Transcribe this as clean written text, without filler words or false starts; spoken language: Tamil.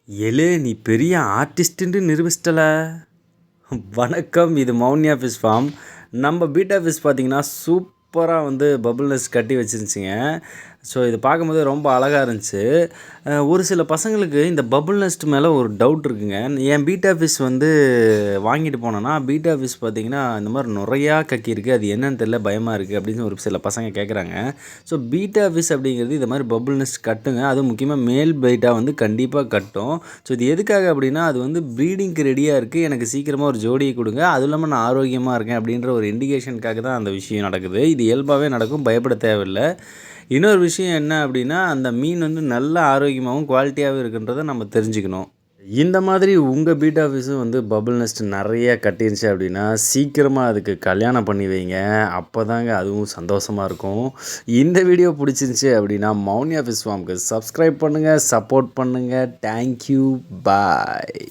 ஏலே நீ பெரிய ஆர்டிஸ்ட்டுன்னு நிரூபிச்சிட்டல. வணக்கம், இது மௌன்யா ஃபிஷ் ஃபார்ம். நம்ம பீட்டா ஃபிஷ் பார்த்திங்கன்னா சூப்பராக பபுள் நெஸ்ட் கட்டி வச்சுருந்துச்சிங்க. ஸோ இது பார்க்கும்போது ரொம்ப அழகாக இருந்துச்சு. ஒரு சில பசங்களுக்கு இந்த பபுள் நெஸ்ட் மேலே ஒரு டவுட் இருக்குங்க. என் பீட்டா ஃபிஷ் வாங்கிட்டு போனேன்னா பீட்டா ஃபிஷ் பார்த்திங்கன்னா இந்த மாதிரி நுறையா கக்கியிருக்கு, அது என்னன்னு தெரியல, பயமாக இருக்குது அப்படின்னு ஒரு சில பசங்க கேட்குறாங்க. ஸோ பீட்டா ஃபிஷ் அப்படிங்கிறது இது மாதிரி பபுள் நெஸ்ட் கட்டுங்க. அதுவும் முக்கியமாக மேல் பீட்டா கண்டிப்பாக கட்டும். ஸோ இது எதுக்காக அப்படின்னா அது ப்ரீடிங்க்கு ரெடியாக இருக்குது, எனக்கு சீக்கிரமாக ஒரு ஜோடியை கொடுங்க, அதுவும் இல்லாமல் நான் ஆரோக்கியமாக இருக்கேன் அப்படின்ற ஒரு இண்டிகேஷனுக்காக தான் அந்த விஷயம் நடக்குது. இது இயல்பாகவே நடக்கும், பயப்பட தேவையில்லை. இன்னொரு விஷயம் என்ன அப்படின்னா அந்த மீன் நல்ல ஆரோக்கியமாகவும் குவாலிட்டியாகவும் இருக்குன்றதை நம்ம தெரிஞ்சுக்கணும். இந்த மாதிரி உங்கள் பீட்டா ஃபிஷ்ஷும் பபுள் நெஸ்ட் நிறைய கட்டிருச்சு அப்படின்னா சீக்கிரமாக அதுக்கு கல்யாணம் பண்ணி வைங்க. அப்போ தாங்க அதுவும் சந்தோஷமாக இருக்கும். இந்த வீடியோ பிடிச்சிருந்துச்சி அப்படின்னா மௌன்யா ஃபிஷ் ஃபார்முக்கு சப்ஸ்கிரைப் பண்ணுங்கள், சப்போர்ட் பண்ணுங்கள். தேங்க்யூ, பாய்.